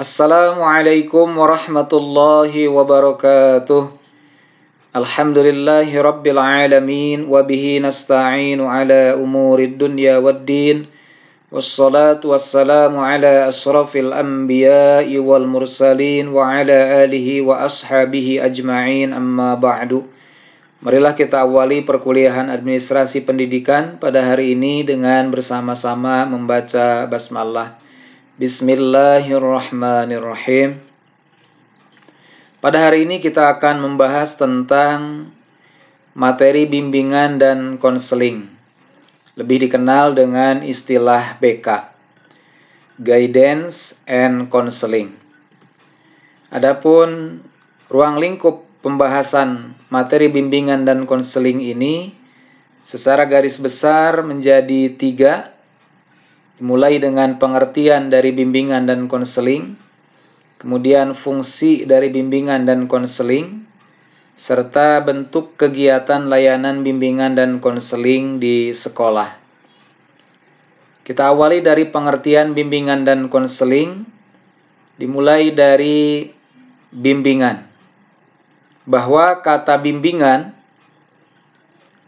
Assalamualaikum warahmatullahi wabarakatuh. Alhamdulillahi rabbil alamin wa bihi nasta'inu ala umurid dunya waddin. Wassalatu wassalamu ala asrafil anbiya'i wal mursalin wa ala alihi wa ashabihi ajma'in, amma ba'du. Marilah kita awali perkuliahan administrasi pendidikan pada hari ini dengan bersama-sama membaca basmalah. Bismillahirrahmanirrahim. Pada hari ini kita akan membahas tentang materi bimbingan dan konseling, lebih dikenal dengan istilah BK, Guidance and Counseling. Adapun ruang lingkup pembahasan materi bimbingan dan konseling ini secara garis besar menjadi 3, mulai dengan pengertian dari bimbingan dan konseling, kemudian fungsi dari bimbingan dan konseling, serta bentuk kegiatan layanan bimbingan dan konseling di sekolah. Kita awali dari pengertian bimbingan dan konseling, dimulai dari bimbingan. Bahwa kata bimbingan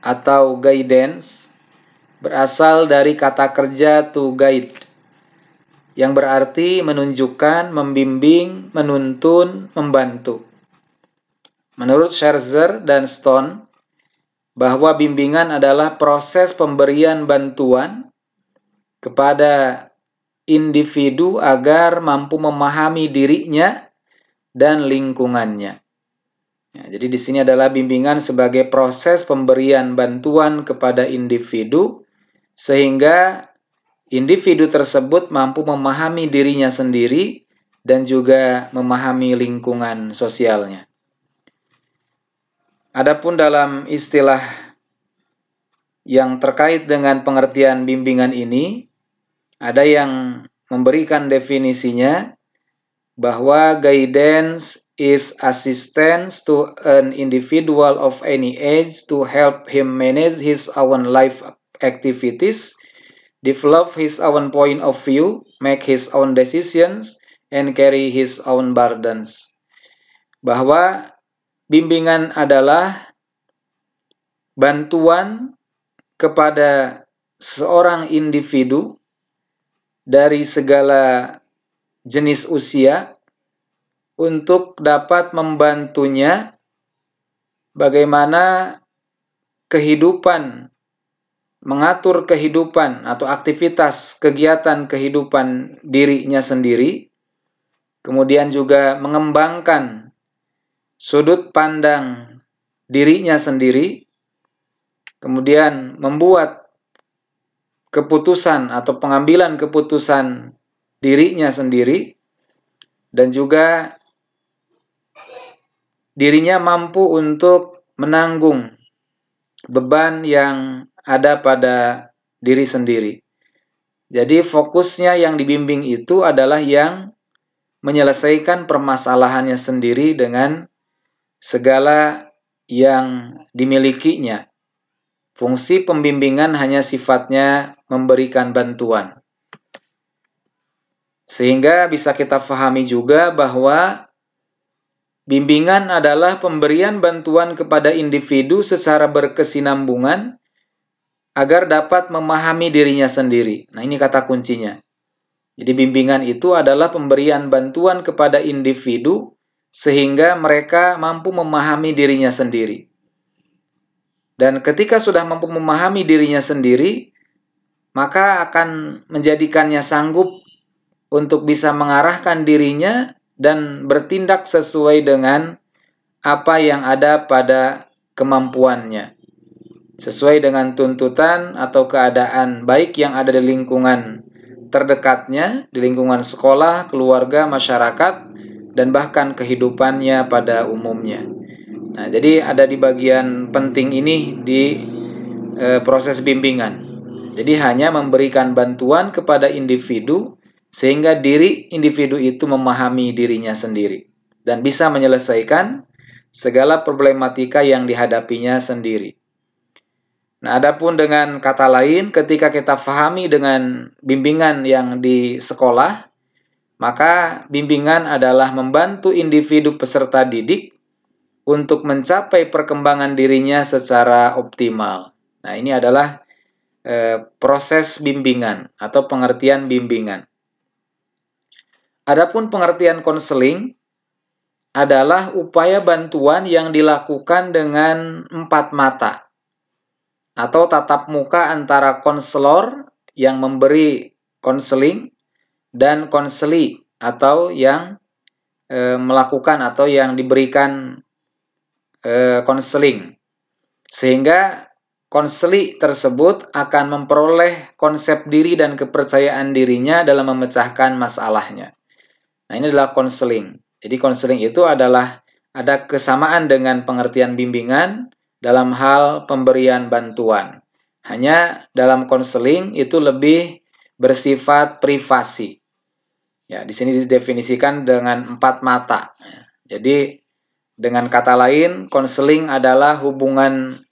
atau guidance berasal dari kata kerja to guide, yang berarti menunjukkan, membimbing, menuntun, membantu. Menurut Scherzer dan Stone, bahwa bimbingan adalah proses pemberian bantuan kepada individu agar mampu memahami dirinya dan lingkungannya. Ya, jadi di sini adalah bimbingan sebagai proses pemberian bantuan kepada individu sehingga individu tersebut mampu memahami dirinya sendiri dan juga memahami lingkungan sosialnya. Adapun dalam istilah yang terkait dengan pengertian bimbingan ini, ada yang memberikan definisinya bahwa guidance is assistance to an individual of any age to help him manage his own life activities, develop his own point of view, make his own decisions, and carry his own burdens. Bahwa bimbingan adalah bantuan kepada seorang individu dari segala jenis usia untuk dapat membantunya bagaimana mengatur kehidupan atau aktivitas kegiatan kehidupan dirinya sendiri, kemudian juga mengembangkan sudut pandang dirinya sendiri, kemudian membuat keputusan atau pengambilan keputusan dirinya sendiri, dan juga dirinya mampu untuk menanggung beban yang ada pada diri sendiri. Jadi fokusnya yang dibimbing itu adalah yang menyelesaikan permasalahannya sendiri dengan segala yang dimilikinya. Fungsi pembimbingan hanya sifatnya memberikan bantuan. Sehingga bisa kita pahami juga bahwa bimbingan adalah pemberian bantuan kepada individu secara berkesinambungan agar dapat memahami dirinya sendiri. Nah, ini kata kuncinya. Jadi bimbingan itu adalah pemberian bantuan kepada individu sehingga mereka mampu memahami dirinya sendiri. Dan ketika sudah mampu memahami dirinya sendiri, maka akan menjadikannya sanggup untuk bisa mengarahkan dirinya dan bertindak sesuai dengan apa yang ada pada kemampuannya, sesuai dengan tuntutan atau keadaan baik yang ada di lingkungan terdekatnya, di lingkungan sekolah, keluarga, masyarakat, dan bahkan kehidupannya pada umumnya. Nah, jadi ada di bagian penting ini di proses bimbingan. Jadi hanya memberikan bantuan kepada individu sehingga diri individu itu memahami dirinya sendiri dan bisa menyelesaikan segala problematika yang dihadapinya sendiri. Nah, adapun dengan kata lain, ketika kita pahami dengan bimbingan yang di sekolah, maka bimbingan adalah membantu individu peserta didik untuk mencapai perkembangan dirinya secara optimal. Nah, ini adalah proses bimbingan atau pengertian bimbingan. Adapun pengertian konseling adalah upaya bantuan yang dilakukan dengan 4 mata atau tatap muka antara konselor yang memberi konseling dan konseli atau yang melakukan atau yang diberikan konseling, sehingga konseli tersebut akan memperoleh konsep diri dan kepercayaan dirinya dalam memecahkan masalahnya. Nah, ini adalah konseling. Jadi konseling itu adalah ada kesamaan dengan pengertian bimbingan dalam hal pemberian bantuan. Hanya dalam konseling itu lebih bersifat privasi. Ya, di sini didefinisikan dengan 4 mata. Jadi dengan kata lain, konseling adalah hubungan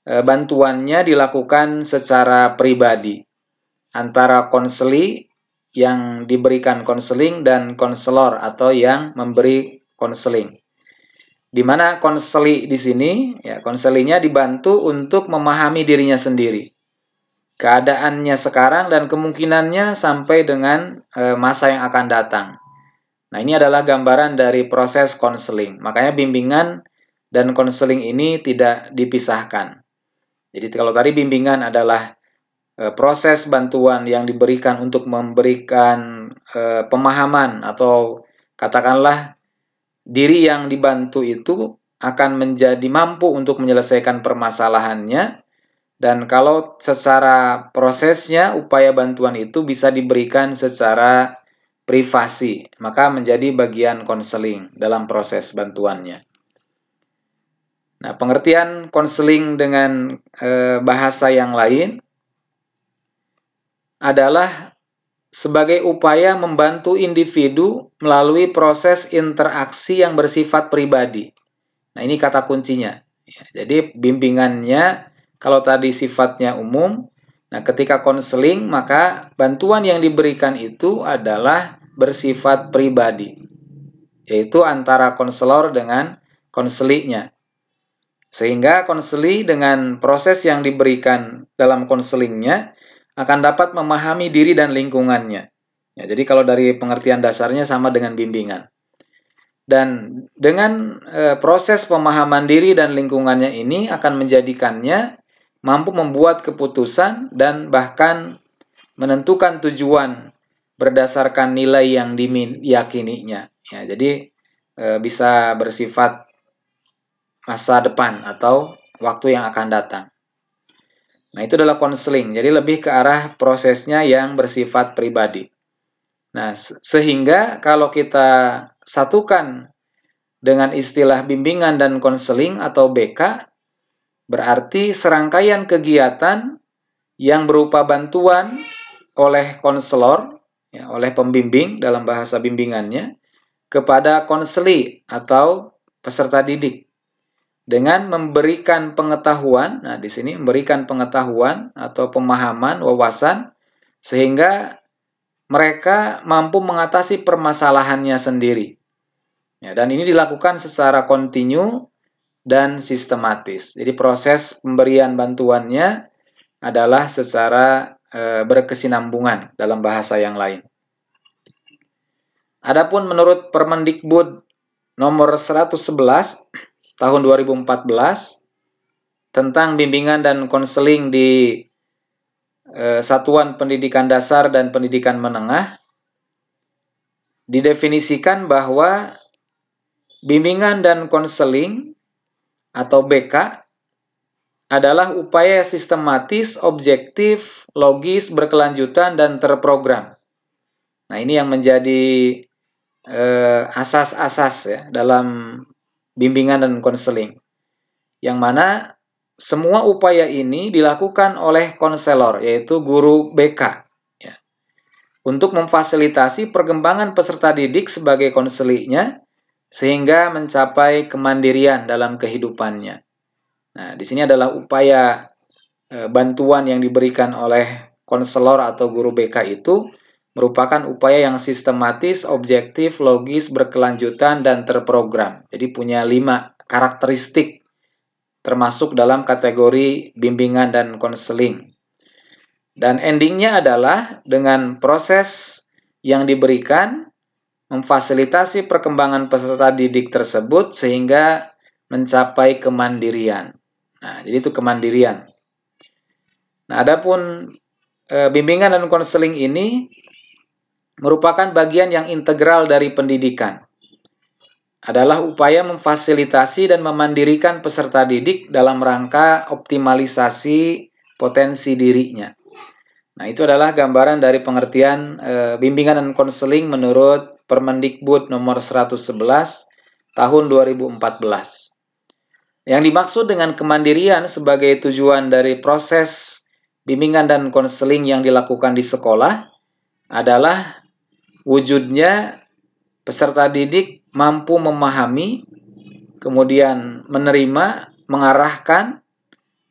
bantuannya dilakukan secara pribadi antara konseli yang diberikan konseling dan konselor atau yang memberi konseling. Di mana konseli di sini, ya konselinya dibantu untuk memahami dirinya sendiri, keadaannya sekarang dan kemungkinannya sampai dengan masa yang akan datang. Nah, ini adalah gambaran dari proses konseling. Makanya bimbingan dan konseling ini tidak dipisahkan. Jadi kalau tadi bimbingan adalah proses bantuan yang diberikan untuk memberikan pemahaman atau katakanlah diri yang dibantu itu akan menjadi mampu untuk menyelesaikan permasalahannya, dan kalau secara prosesnya upaya bantuan itu bisa diberikan secara privasi, maka menjadi bagian konseling dalam proses bantuannya. Nah, pengertian konseling dengan bahasa yang lain adalah sebagai upaya membantu individu melalui proses interaksi yang bersifat pribadi. Nah, ini kata kuncinya. Jadi bimbingannya kalau tadi sifatnya umum, nah ketika konseling maka bantuan yang diberikan itu adalah bersifat pribadi, yaitu antara konselor dengan konselinya. Sehingga konseli dengan proses yang diberikan dalam konselingnya akan dapat memahami diri dan lingkungannya. Ya, jadi kalau dari pengertian dasarnya sama dengan bimbingan. Dan dengan proses pemahaman diri dan lingkungannya ini akan menjadikannya mampu membuat keputusan dan bahkan menentukan tujuan berdasarkan nilai yang diyakininya. Ya, jadi bisa bersifat masa depan atau waktu yang akan datang. Nah, itu adalah konseling. Jadi lebih ke arah prosesnya yang bersifat pribadi. Nah, sehingga kalau kita satukan dengan istilah bimbingan dan konseling atau BK, berarti serangkaian kegiatan yang berupa bantuan oleh konselor, ya, oleh pembimbing dalam bahasa bimbingannya, kepada konseli atau peserta didik, dengan memberikan pengetahuan. Nah, di sini memberikan pengetahuan atau pemahaman, wawasan, sehingga mereka mampu mengatasi permasalahannya sendiri. Ya, dan ini dilakukan secara kontinu dan sistematis. Jadi proses pemberian bantuannya adalah secara berkesinambungan dalam bahasa yang lain. Adapun menurut Permendikbud nomor 111 tahun 2014 tentang bimbingan dan konseling di satuan pendidikan dasar dan pendidikan menengah, didefinisikan bahwa bimbingan dan konseling atau BK adalah upaya sistematis, objektif, logis, berkelanjutan, dan terprogram. Nah, ini yang menjadi asas-asas ya dalam bimbingan dan konseling, yang mana semua upaya ini dilakukan oleh konselor, yaitu guru BK, ya, untuk memfasilitasi perkembangan peserta didik sebagai konselinya sehingga mencapai kemandirian dalam kehidupannya. Nah, di sini adalah upaya bantuan yang diberikan oleh konselor atau guru BK itu merupakan upaya yang sistematis, objektif, logis, berkelanjutan, dan terprogram. Jadi punya 5 karakteristik termasuk dalam kategori bimbingan dan konseling. Dan endingnya adalah dengan proses yang diberikan memfasilitasi perkembangan peserta didik tersebut sehingga mencapai kemandirian. Nah, jadi itu kemandirian. Nah, adapun bimbingan dan konseling ini merupakan bagian yang integral dari pendidikan. Adalah upaya memfasilitasi dan memandirikan peserta didik dalam rangka optimalisasi potensi dirinya. Nah, itu adalah gambaran dari pengertian bimbingan dan konseling menurut Permendikbud nomor 111 tahun 2014. Yang dimaksud dengan kemandirian sebagai tujuan dari proses bimbingan dan konseling yang dilakukan di sekolah adalah wujudnya peserta didik mampu memahami, kemudian menerima, mengarahkan,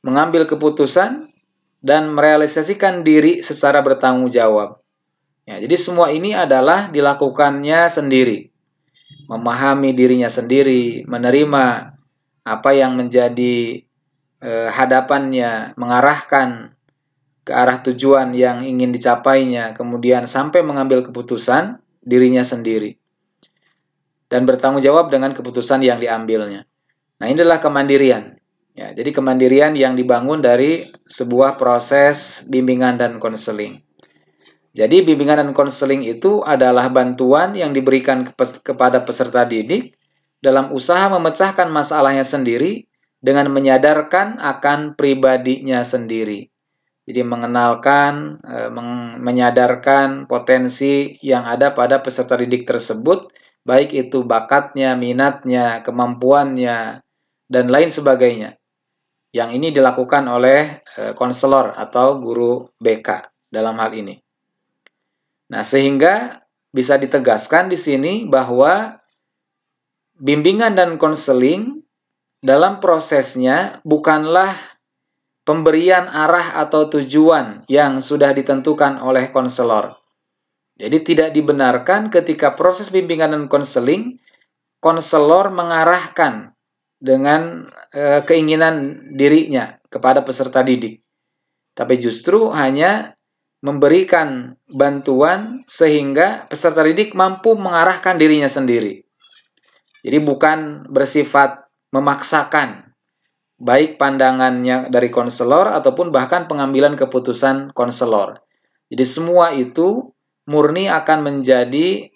mengambil keputusan, dan merealisasikan diri secara bertanggung jawab. Ya, jadi semua ini adalah dilakukannya sendiri. Memahami dirinya sendiri, menerima apa yang menjadi hadapannya, mengarahkan ke arah tujuan yang ingin dicapainya, kemudian sampai mengambil keputusan dirinya sendiri. Dan bertanggung jawab dengan keputusan yang diambilnya. Nah, ini adalah kemandirian. Ya, jadi kemandirian yang dibangun dari sebuah proses bimbingan dan konseling. Jadi bimbingan dan konseling itu adalah bantuan yang diberikan kepada peserta didik dalam usaha memecahkan masalahnya sendiri dengan menyadarkan akan pribadinya sendiri. Jadi mengenalkan, menyadarkan potensi yang ada pada peserta didik tersebut, baik itu bakatnya, minatnya, kemampuannya, dan lain sebagainya. Yang ini dilakukan oleh konselor atau guru BK dalam hal ini. Nah, sehingga bisa ditegaskan di sini bahwa bimbingan dan konseling dalam prosesnya bukanlah pemberian arah atau tujuan yang sudah ditentukan oleh konselor. Jadi tidak dibenarkan ketika proses bimbingan dan konseling, konselor mengarahkan dengan keinginan dirinya kepada peserta didik. Tapi justru hanya memberikan bantuan sehingga peserta didik mampu mengarahkan dirinya sendiri. Jadi bukan bersifat memaksakan, baik pandangannya dari konselor ataupun bahkan pengambilan keputusan konselor. Jadi semua itu murni akan menjadi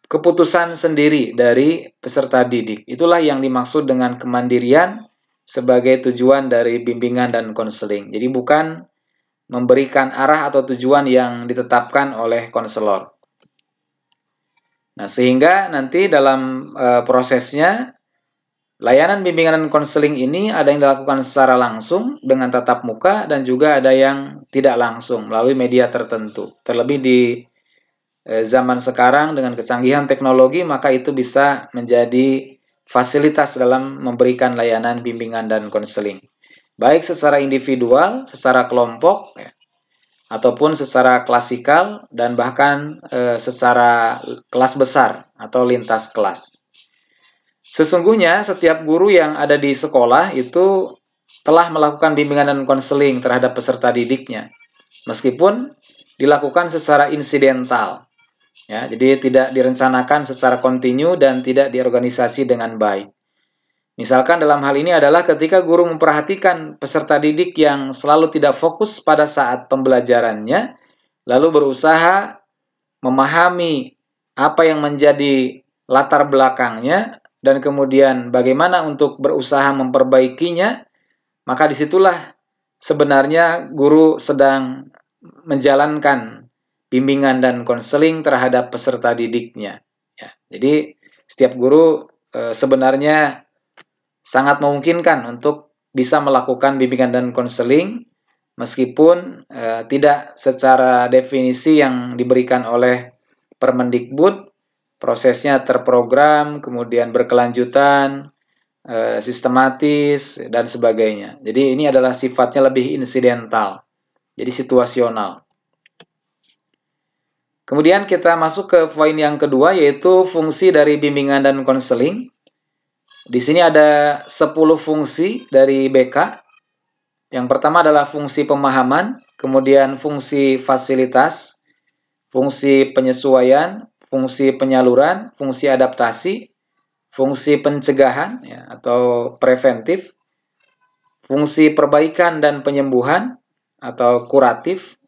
keputusan sendiri dari peserta didik. Itulah yang dimaksud dengan kemandirian sebagai tujuan dari bimbingan dan konseling. Jadi bukan memberikan arah atau tujuan yang ditetapkan oleh konselor. Nah, sehingga nanti dalam prosesnya layanan bimbingan dan konseling ini ada yang dilakukan secara langsung dengan tatap muka dan juga ada yang tidak langsung melalui media tertentu. Terlebih di zaman sekarang dengan kecanggihan teknologi, maka itu bisa menjadi fasilitas dalam memberikan layanan bimbingan dan konseling. Baik secara individual, secara kelompok, ya, ataupun secara klasikal dan bahkan secara kelas besar atau lintas kelas. Sesungguhnya setiap guru yang ada di sekolah itu telah melakukan bimbingan dan konseling terhadap peserta didiknya, meskipun dilakukan secara insidental. Ya, jadi tidak direncanakan secara kontinu dan tidak diorganisasi dengan baik. Misalkan dalam hal ini adalah ketika guru memperhatikan peserta didik yang selalu tidak fokus pada saat pembelajarannya, lalu berusaha memahami apa yang menjadi latar belakangnya, dan kemudian bagaimana untuk berusaha memperbaikinya, maka disitulah sebenarnya guru sedang menjalankan bimbingan dan konseling terhadap peserta didiknya. Ya, jadi setiap guru sebenarnya sangat memungkinkan untuk bisa melakukan bimbingan dan konseling meskipun tidak secara definisi yang diberikan oleh Permendikbud, prosesnya terprogram, kemudian berkelanjutan, sistematis, dan sebagainya. Jadi ini adalah sifatnya lebih insidental, jadi situasional. Kemudian kita masuk ke poin yang kedua, yaitu fungsi dari bimbingan dan konseling. Di sini ada 10 fungsi dari BK. Yang pertama adalah fungsi pemahaman, kemudian fungsi fasilitas, fungsi penyesuaian, fungsi penyaluran, fungsi adaptasi, fungsi pencegahan ya, atau preventif, fungsi perbaikan dan penyembuhan atau kuratif,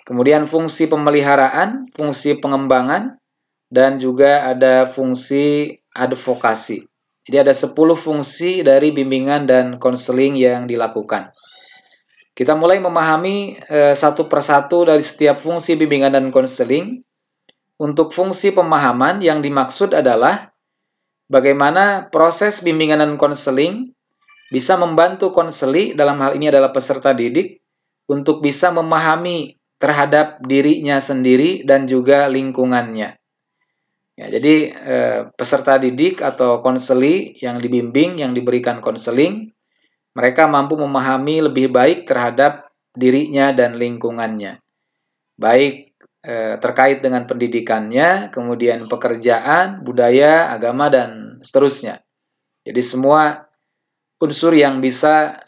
kemudian fungsi pemeliharaan, fungsi pengembangan, dan juga ada fungsi advokasi. Jadi ada 10 fungsi dari bimbingan dan konseling yang dilakukan. Kita mulai memahami satu persatu dari setiap fungsi bimbingan dan konseling. Untuk fungsi pemahaman yang dimaksud adalah bagaimana proses bimbingan dan konseling bisa membantu konseli, dalam hal ini adalah peserta didik, untuk bisa memahami terhadap dirinya sendiri dan juga lingkungannya. Ya, jadi peserta didik atau konseli yang dibimbing, yang diberikan konseling, mereka mampu memahami lebih baik terhadap dirinya dan lingkungannya. Baik terkait dengan pendidikannya, kemudian pekerjaan, budaya, agama, dan seterusnya. Jadi semua unsur yang bisa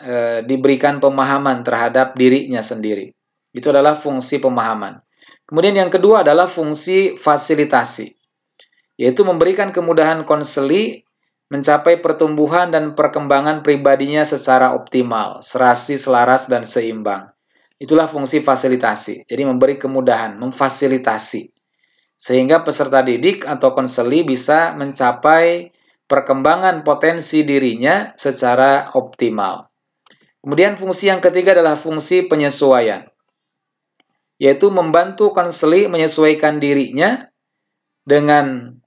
diberikan pemahaman terhadap dirinya sendiri. Itu adalah fungsi pemahaman. Kemudian yang kedua adalah fungsi fasilitasi, yaitu memberikan kemudahan konseli mencapai pertumbuhan dan perkembangan pribadinya secara optimal, serasi, selaras, dan seimbang. Itulah fungsi fasilitasi. Jadi memberi kemudahan, memfasilitasi. Sehingga peserta didik atau konseli bisa mencapai perkembangan potensi dirinya secara optimal. Kemudian fungsi yang ketiga adalah fungsi penyesuaian, yaitu membantu konseli menyesuaikan dirinya dengan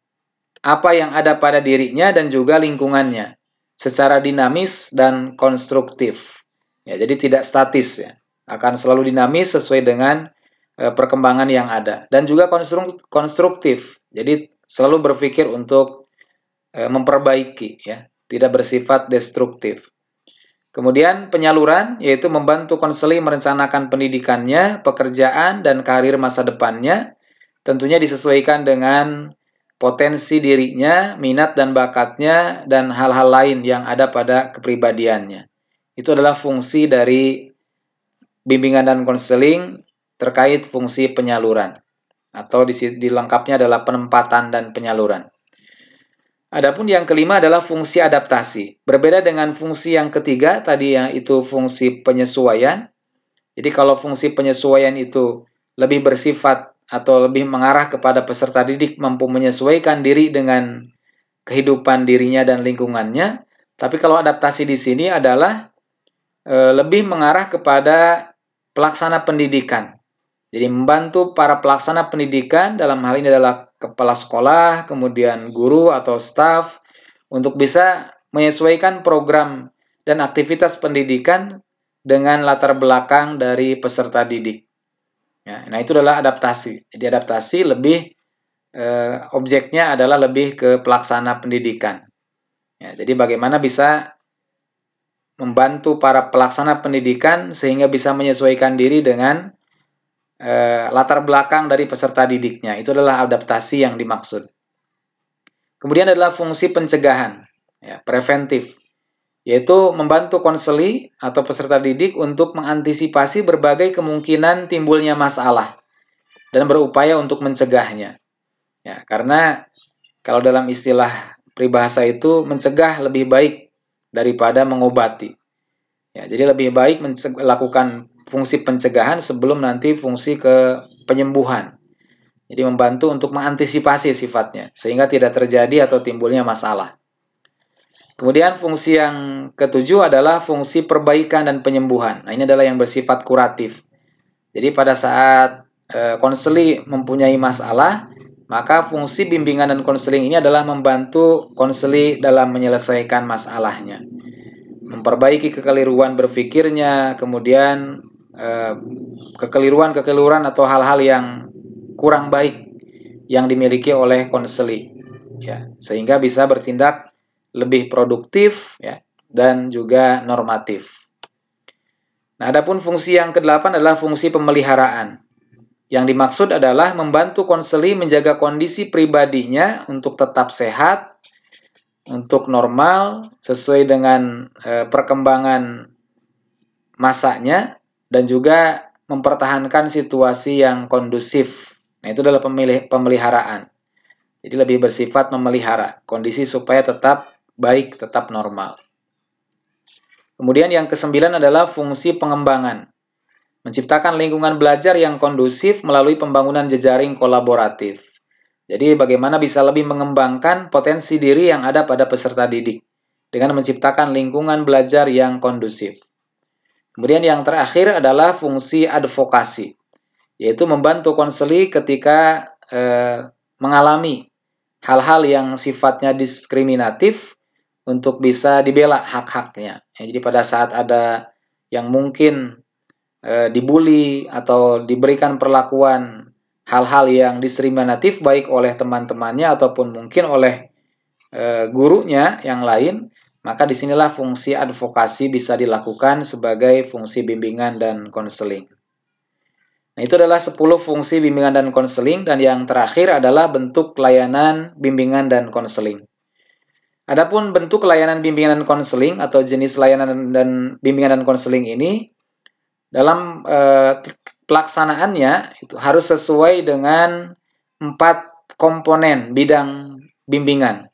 apa yang ada pada dirinya dan juga lingkungannya secara dinamis dan konstruktif. Ya, jadi tidak statis ya. Akan selalu dinamis sesuai dengan perkembangan yang ada dan juga konstruktif. Jadi selalu berpikir untuk memperbaiki ya, tidak bersifat destruktif. Kemudian penyaluran, yaitu membantu konseli merencanakan pendidikannya, pekerjaan, dan karir masa depannya, tentunya disesuaikan dengan potensi dirinya, minat dan bakatnya, dan hal-hal lain yang ada pada kepribadiannya. Itu adalah fungsi dari bimbingan dan konseling terkait fungsi penyaluran. Atau dilengkapnya adalah penempatan dan penyaluran. Adapun yang kelima adalah fungsi adaptasi. Berbeda dengan fungsi yang ketiga tadi, yaitu fungsi penyesuaian. Jadi kalau fungsi penyesuaian itu lebih bersifat atau lebih mengarah kepada peserta didik mampu menyesuaikan diri dengan kehidupan dirinya dan lingkungannya. Tapi kalau adaptasi di sini adalah lebih mengarah kepada pelaksana pendidikan. Jadi membantu para pelaksana pendidikan, dalam hal ini adalah kepala sekolah, kemudian guru atau staf, untuk bisa menyesuaikan program dan aktivitas pendidikan dengan latar belakang dari peserta didik. Ya, nah itu adalah adaptasi. Jadi adaptasi lebih objeknya adalah lebih ke pelaksana pendidikan. Ya, jadi bagaimana bisa membantu para pelaksana pendidikan sehingga bisa menyesuaikan diri dengan latar belakang dari peserta didiknya. Itu adalah adaptasi yang dimaksud. Kemudian adalah fungsi pencegahan, ya, preventif, yaitu membantu konseli atau peserta didik untuk mengantisipasi berbagai kemungkinan timbulnya masalah dan berupaya untuk mencegahnya. Ya, karena kalau dalam istilah peribahasa itu mencegah lebih baik daripada mengobati. Ya, jadi lebih baik melakukan fungsi pencegahan sebelum nanti fungsi ke penyembuhan. Jadi membantu untuk mengantisipasi sifatnya sehingga tidak terjadi atau timbulnya masalah. Kemudian fungsi yang ketujuh adalah fungsi perbaikan dan penyembuhan. Nah, ini adalah yang bersifat kuratif. Jadi pada saat konseli mempunyai masalah, maka fungsi bimbingan dan konseling ini adalah membantu konseli dalam menyelesaikan masalahnya. Memperbaiki kekeliruan berpikirnya, kemudian kekeliruan atau hal-hal yang kurang baik yang dimiliki oleh konseli, ya, sehingga bisa bertindak lebih produktif, ya, dan juga normatif. Nah, adapun fungsi yang kedelapan adalah fungsi pemeliharaan. Yang dimaksud adalah membantu konseli menjaga kondisi pribadinya untuk tetap sehat, untuk normal, sesuai dengan perkembangan masanya, dan juga mempertahankan situasi yang kondusif. Nah, itu adalah pemeliharaan. Jadi lebih bersifat memelihara kondisi supaya tetap baik, tetap normal. Kemudian yang ke-9 adalah fungsi pengembangan. Menciptakan lingkungan belajar yang kondusif melalui pembangunan jejaring kolaboratif. Jadi bagaimana bisa lebih mengembangkan potensi diri yang ada pada peserta didik dengan menciptakan lingkungan belajar yang kondusif. Kemudian yang terakhir adalah fungsi advokasi, yaitu membantu konseli ketika mengalami hal-hal yang sifatnya diskriminatif untuk bisa dibela hak-haknya. Jadi pada saat ada yang mungkin dibully atau diberikan perlakuan hal-hal yang diskriminatif baik oleh teman-temannya ataupun mungkin oleh gurunya yang lain, maka disinilah fungsi advokasi bisa dilakukan sebagai fungsi bimbingan dan konseling. Nah, itu adalah 10 fungsi bimbingan dan konseling, dan yang terakhir adalah bentuk layanan bimbingan dan konseling. Adapun bentuk layanan bimbingan dan konseling atau jenis layanan dan bimbingan dan konseling ini dalam pelaksanaannya itu harus sesuai dengan 4 komponen bidang bimbingan.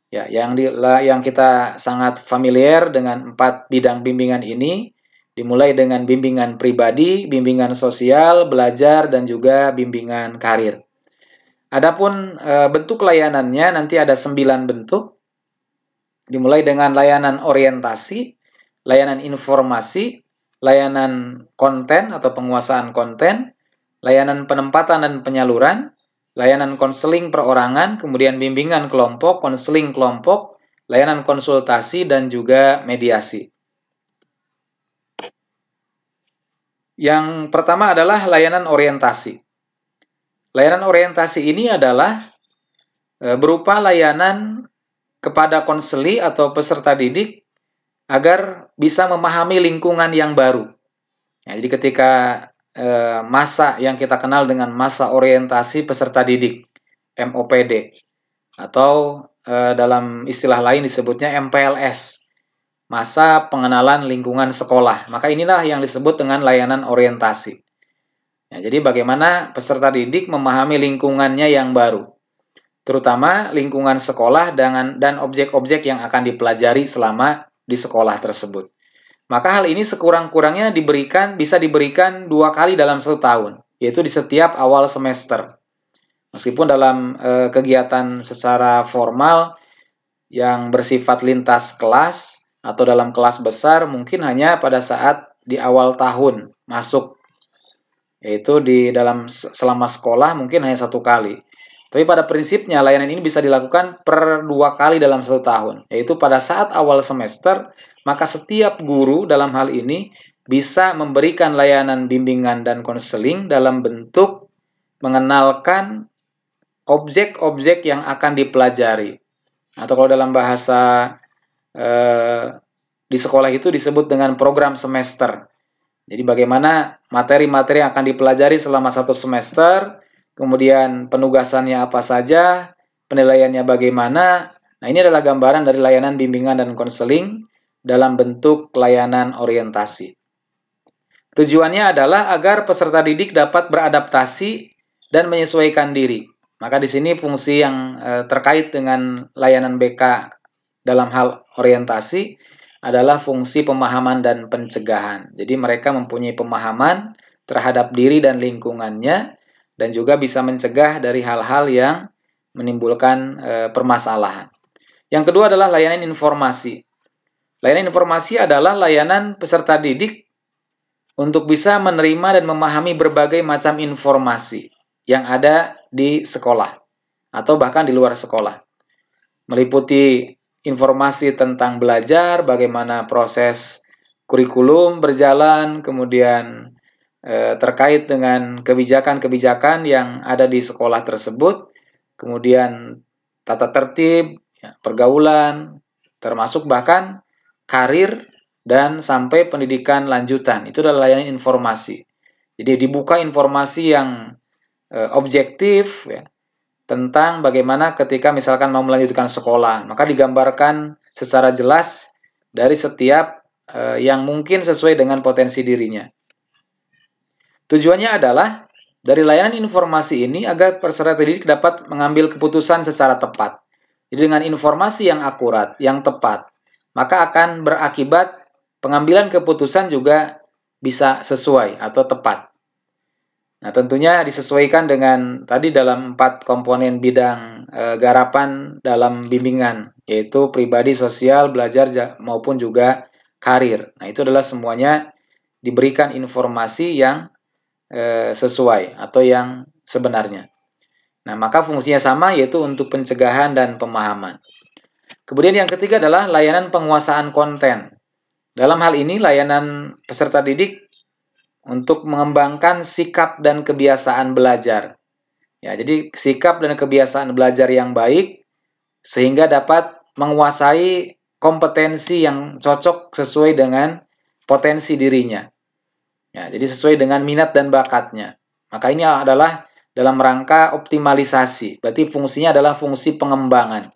Ya, yang kita sangat familiar dengan 4 bidang bimbingan ini, dimulai dengan bimbingan pribadi, bimbingan sosial, belajar, dan juga bimbingan karir. Adapun bentuk layanannya nanti ada 9 bentuk, dimulai dengan layanan orientasi, layanan informasi, layanan konten atau penguasaan konten, layanan penempatan dan penyaluran, layanan konseling perorangan, kemudian bimbingan kelompok, konseling kelompok, layanan konsultasi, dan juga mediasi. Yang pertama adalah layanan orientasi. Layanan orientasi ini adalah berupa layanan kepada konseli atau peserta didik agar bisa memahami lingkungan yang baru. Ya, jadi ketika masa yang kita kenal dengan masa orientasi peserta didik, MOPD, atau dalam istilah lain disebutnya MPLS, masa pengenalan lingkungan sekolah. Maka inilah yang disebut dengan layanan orientasi. Ya, jadi bagaimana peserta didik memahami lingkungannya yang baru, terutama lingkungan sekolah dan objek-objek yang akan dipelajari selama di sekolah tersebut. Maka hal ini sekurang-kurangnya bisa diberikan 2 kali dalam 1 tahun, yaitu di setiap awal semester. Meskipun dalam kegiatan secara formal yang bersifat lintas kelas atau dalam kelas besar mungkin hanya pada saat di awal tahun masuk, yaitu selama sekolah mungkin hanya 1 kali. Tapi pada prinsipnya layanan ini bisa dilakukan per 2 kali dalam 1 tahun, yaitu pada saat awal semester, maka setiap guru dalam hal ini bisa memberikan layanan bimbingan dan konseling dalam bentuk mengenalkan objek-objek yang akan dipelajari. Atau kalau dalam bahasa di sekolah itu disebut dengan program semester. Jadi bagaimana materi-materi yang akan dipelajari selama 1 semester, kemudian penugasannya apa saja, penilaiannya bagaimana. Nah, ini adalah gambaran dari layanan bimbingan dan konseling dalam bentuk layanan orientasi. Tujuannya adalah agar peserta didik dapat beradaptasi dan menyesuaikan diri. Maka di sini fungsi yang terkait dengan layanan BK dalam hal orientasi adalah fungsi pemahaman dan pencegahan. Jadi mereka mempunyai pemahaman terhadap diri dan lingkungannya, dan juga bisa mencegah dari hal-hal yang menimbulkan permasalahan. Yang kedua adalah layanan informasi. Layanan informasi adalah layanan peserta didik untuk bisa menerima dan memahami berbagai macam informasi yang ada di sekolah atau bahkan di luar sekolah. Meliputi informasi tentang belajar, bagaimana proses kurikulum berjalan, kemudian terkait dengan kebijakan-kebijakan yang ada di sekolah tersebut, kemudian tata tertib, pergaulan, termasuk bahkan karir dan sampai pendidikan lanjutan. Itu adalah layanan informasi. Jadi dibuka informasi yang objektif ya, tentang bagaimana ketika misalkan mau melanjutkan sekolah, maka digambarkan secara jelas dari setiap yang mungkin sesuai dengan potensi dirinya. Tujuannya adalah dari layanan informasi ini agar peserta didik dapat mengambil keputusan secara tepat. Jadi dengan informasi yang akurat, yang tepat, maka akan berakibat pengambilan keputusan juga bisa sesuai atau tepat. Nah, tentunya disesuaikan dengan tadi dalam 4 komponen bidang garapan dalam bimbingan, yaitu pribadi, sosial, belajar, maupun juga karir. Nah, itu adalah semuanya diberikan informasi yang sesuai atau yang sebenarnya. Nah, maka fungsinya sama, yaitu untuk pencegahan dan pemahaman. Kemudian yang ketiga adalah layanan penguasaan konten. Dalam hal ini, layanan peserta didik untuk mengembangkan sikap dan kebiasaan belajar. Ya, jadi sikap dan kebiasaan belajar yang baik sehingga dapat menguasai kompetensi yang cocok sesuai dengan potensi dirinya. Ya, jadi sesuai dengan minat dan bakatnya. Maka ini adalah dalam rangka optimalisasi. Berarti fungsinya adalah fungsi pengembangan.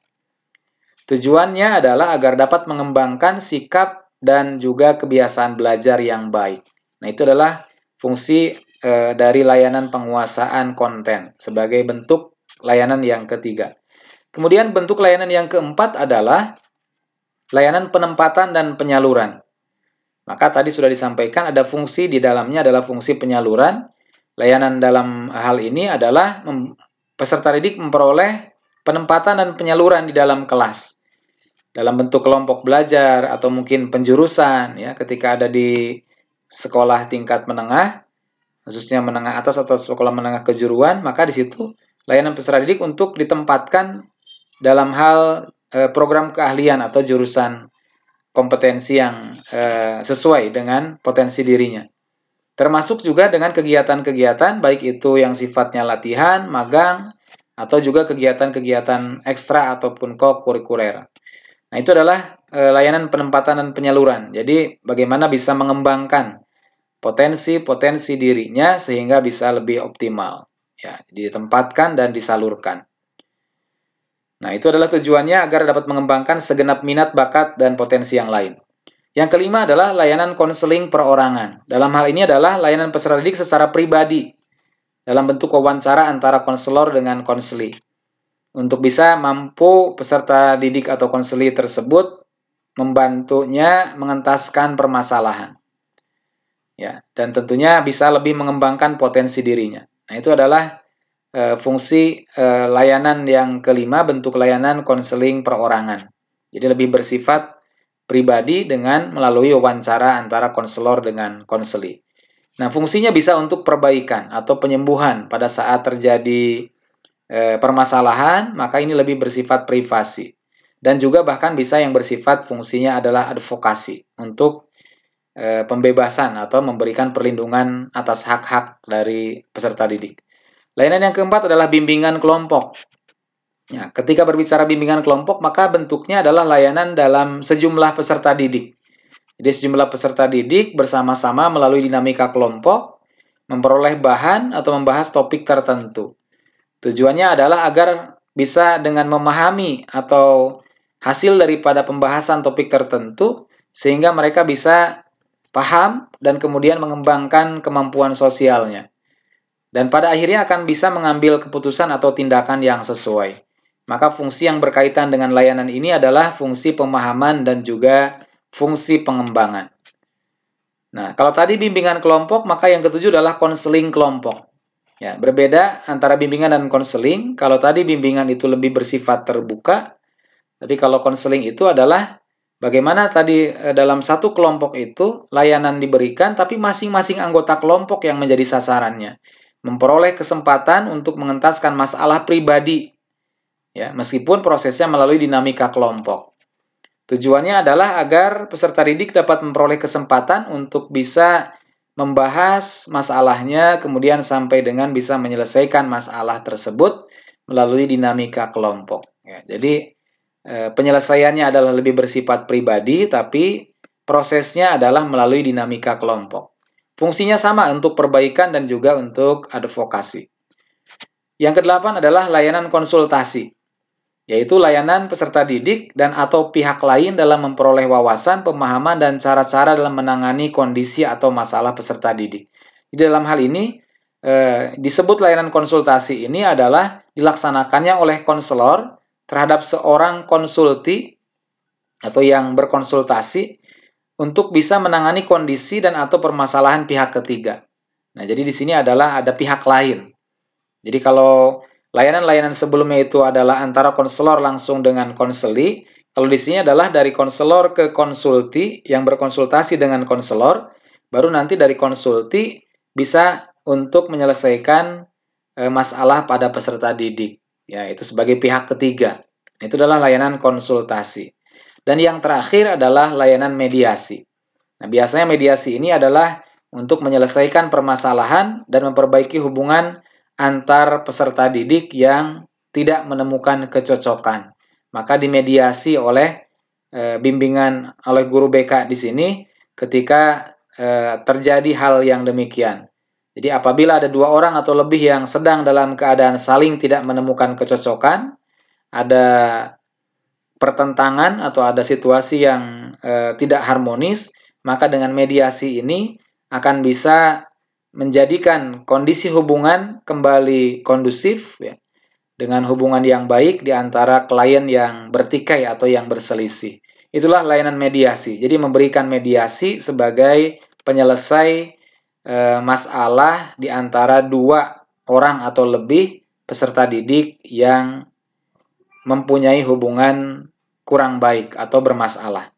Tujuannya adalah agar dapat mengembangkan sikap dan juga kebiasaan belajar yang baik. Nah, itu adalah fungsi dari layanan penguasaan konten sebagai bentuk layanan yang ketiga. Kemudian bentuk layanan yang keempat adalah layanan penempatan dan penyaluran. Maka tadi sudah disampaikan ada fungsi di dalamnya adalah fungsi penyaluran. Layanan dalam hal ini adalah peserta didik memperoleh penempatan dan penyaluran di dalam kelas. Dalam bentuk kelompok belajar atau mungkin penjurusan ya, ketika ada di sekolah tingkat menengah, khususnya menengah atas atau sekolah menengah kejuruan, maka di situ layanan peserta didik untuk ditempatkan dalam hal program keahlian atau jurusan kompetensi yang sesuai dengan potensi dirinya. Termasuk juga dengan kegiatan-kegiatan baik itu yang sifatnya latihan, magang, atau juga kegiatan-kegiatan ekstra ataupun co-kurikuler. Nah, itu adalah layanan penempatan dan penyaluran. Jadi, bagaimana bisa mengembangkan potensi-potensi dirinya sehingga bisa lebih optimal. Ya, ditempatkan dan disalurkan. Nah, itu adalah tujuannya agar dapat mengembangkan segenap minat, bakat, dan potensi yang lain. Yang kelima adalah layanan konseling perorangan. Dalam hal ini adalah layanan peserta didik secara pribadi dalam bentuk wawancara antara konselor dengan konseli. Untuk bisa mampu peserta didik atau konseli tersebut membantunya mengentaskan permasalahan. Ya, dan tentunya bisa lebih mengembangkan potensi dirinya. Nah, itu adalah fungsi layanan yang kelima, bentuk layanan konseling perorangan. Jadi lebih bersifat pribadi dengan melalui wawancara antara konselor dengan konseli. Nah, fungsinya bisa untuk perbaikan atau penyembuhan pada saat terjadi permasalahan, maka ini lebih bersifat privasi. Dan juga bahkan bisa yang bersifat fungsinya adalah advokasi untuk pembebasan atau memberikan perlindungan atas hak-hak dari peserta didik. Layanan yang keempat adalah bimbingan kelompok. Ya, ketika berbicara bimbingan kelompok, maka bentuknya adalah layanan dalam sejumlah peserta didik. Jadi sejumlah peserta didik bersama-sama melalui dinamika kelompok, memperoleh bahan atau membahas topik tertentu. Tujuannya adalah agar bisa dengan memahami atau hasil daripada pembahasan topik tertentu, sehingga mereka bisa paham dan kemudian mengembangkan kemampuan sosialnya. Dan pada akhirnya akan bisa mengambil keputusan atau tindakan yang sesuai. Maka fungsi yang berkaitan dengan layanan ini adalah fungsi pemahaman dan juga fungsi pengembangan. Nah, kalau tadi bimbingan kelompok, maka yang ketujuh adalah konseling kelompok. Ya, berbeda antara bimbingan dan konseling. Kalau tadi bimbingan itu lebih bersifat terbuka, tapi kalau konseling itu adalah bagaimana tadi dalam satu kelompok itu layanan diberikan, tapi masing-masing anggota kelompok yang menjadi sasarannya memperoleh kesempatan untuk mengentaskan masalah pribadi, ya, meskipun prosesnya melalui dinamika kelompok. Tujuannya adalah agar peserta didik dapat memperoleh kesempatan untuk bisa membahas masalahnya, kemudian sampai dengan bisa menyelesaikan masalah tersebut melalui dinamika kelompok. Ya, jadi penyelesaiannya adalah lebih bersifat pribadi, tapi prosesnya adalah melalui dinamika kelompok. Fungsinya sama untuk perbaikan dan juga untuk advokasi. Yang kedelapan adalah layanan konsultasi, yaitu layanan peserta didik dan atau pihak lain dalam memperoleh wawasan, pemahaman, dan cara-cara dalam menangani kondisi atau masalah peserta didik. Di dalam hal ini, disebut layanan konsultasi ini adalah dilaksanakannya oleh konselor terhadap seorang konsulti atau yang berkonsultasi untuk bisa menangani kondisi dan atau permasalahan pihak ketiga. Nah, jadi di sini adalah ada pihak lain. Jadi kalau layanan-layanan sebelumnya itu adalah antara konselor langsung dengan konseli, kalau di sini adalah dari konselor ke konsulti yang berkonsultasi dengan konselor, baru nanti dari konsulti bisa untuk menyelesaikan masalah pada peserta didik. Ya, itu sebagai pihak ketiga. Itu adalah layanan konsultasi. Dan yang terakhir adalah layanan mediasi. Nah, biasanya mediasi ini adalah untuk menyelesaikan permasalahan dan memperbaiki hubungan antar peserta didik yang tidak menemukan kecocokan. Maka dimediasi oleh bimbingan oleh guru BK di sini ketika terjadi hal yang demikian. Jadi apabila ada dua orang atau lebih yang sedang dalam keadaan saling tidak menemukan kecocokan, ada pertentangan atau ada situasi yang tidak harmonis, maka dengan mediasi ini akan bisa menjadikan kondisi hubungan kembali kondusif ya, dengan hubungan yang baik di antara klien yang bertikai atau yang berselisih. Itulah layanan mediasi. Jadi memberikan mediasi sebagai penyelesai masalah di antara dua orang atau lebih peserta didik yang mempunyai hubungan kurang baik atau bermasalah.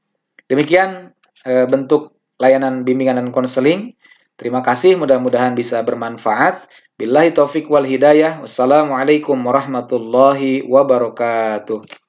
Demikian bentuk layanan bimbingan dan konseling. Terima kasih, mudah-mudahan bisa bermanfaat. Billahi taufik wal hidayah. Wassalamualaikum warahmatullahi wabarakatuh.